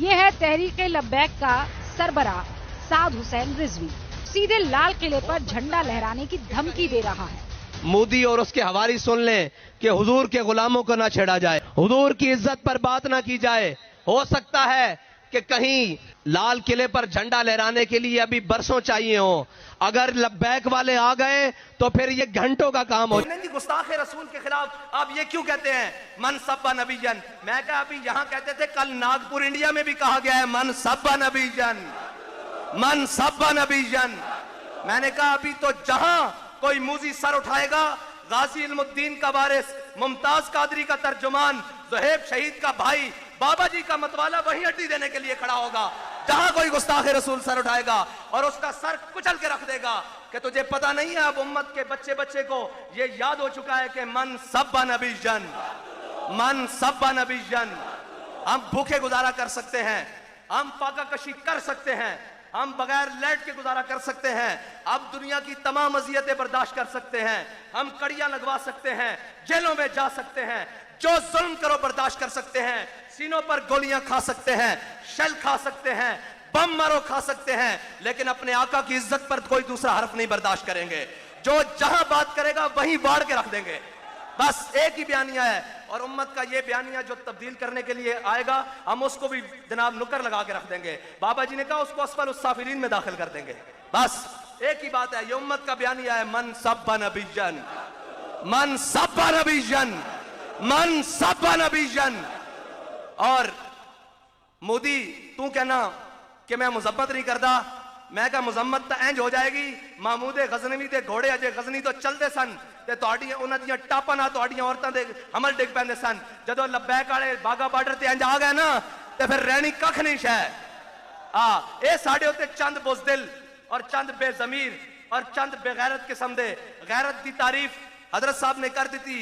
ये है तहरीक लब्बैक का सरबराह साद हुसैन रिजवी, सीधे लाल किले पर झंडा लहराने की धमकी दे रहा है। मोदी और उसके हवारी सुन लें कि हुजूर के गुलामों को ना छेड़ा जाए, हुजूर की इज्जत पर बात ना की जाए। हो सकता है कि कहीं लाल किले पर झंडा लहराने के लिए अभी बरसों चाहिए हो। अगर लब्बैक वाले आ गए तो फिर ये घंटों का काम हो। गुस्ताख रसूल के खिलाफ आप ये क्यों कहते हैं मन सब्बा नबीजन? मैं कहा अभी यहाँ कहते थे, कल नागपुर इंडिया में भी कहा गया है मन सब्बा नबीजन, मन सब्बा नबीजन। मैंने कहा अभी तो जहां कोई मूजी सर उठाएगा, गाजी इल्मुद्दीन का वारिस, मुमताज कादरी का तर्जुमान, ज़ुहैब शहीद का भाई, बाबा जी का मतवाला वही अड्डी देने के लिए खड़ा होगा। जहां कोई गुस्ताख रसूल सर उठाएगा और उसका सर कुचल के रख देगा कि तुझे पता नहीं है, अब उम्मत के बच्चे बच्चे को ये याद हो चुका है कि मन सब्बा नबीजन, मन सब्बा नबीजन। हम भूखे गुजारा कर सकते हैं, हम फाका कशी कर सकते हैं, हम बगैर लेट के गुजारा कर सकते हैं, अब दुनिया की तमाम अजियतें बर्दाश्त कर सकते हैं, हम कड़ियां लगवा सकते हैं, जेलों में जा सकते हैं, जो जुल्म करो बर्दाश्त कर सकते हैं, सीनों पर गोलियां खा सकते हैं, शेल खा सकते हैं, बम मारो खा सकते हैं, लेकिन अपने आका की इज्जत पर कोई दूसरा हर्फ नहीं बर्दाश्त करेंगे। जो जहां बात करेगा वहीं बाढ़ के रख देंगे। बस एक ही बयानिया है और उम्मत का ये बयानिया जो तब्दील करने के लिए आएगा, हम उसको भी जनाब नुकर लगा के रख देंगे। बाबा जी ने कहा उसको असफल उस्साफिलीन में दाखिल कर देंगे। बस एक ही बात है, ये उम्मत का बयानिया है मन सब्बा नबीजन, मन सब्बा नबीजन, मन सब्बा नबीजन। और मोदी तू कहना कि मैं मुजम्मत नहीं करता, मैं कहा मुजम्मत तो इंज हो जाएगी, महमूद गजनवी दे घोड़े अजे गजनी तो चलते सन ते तुहाडियां उन्हां दियां टापां नाल तुहाडियां औरतां दे हमल डिग पैंदे सन। जदों लब्बैक वाले बागा बार्डर ते इंज आ गए ना ते फिर रहनी कख नहीं शै। ये साडे उत्ते चंद बुज़दिल और चंद बेजमीर और चंद बेगैरत किस्म दे गैरत दी तारीफ हजरत साहब ने कर दी थी।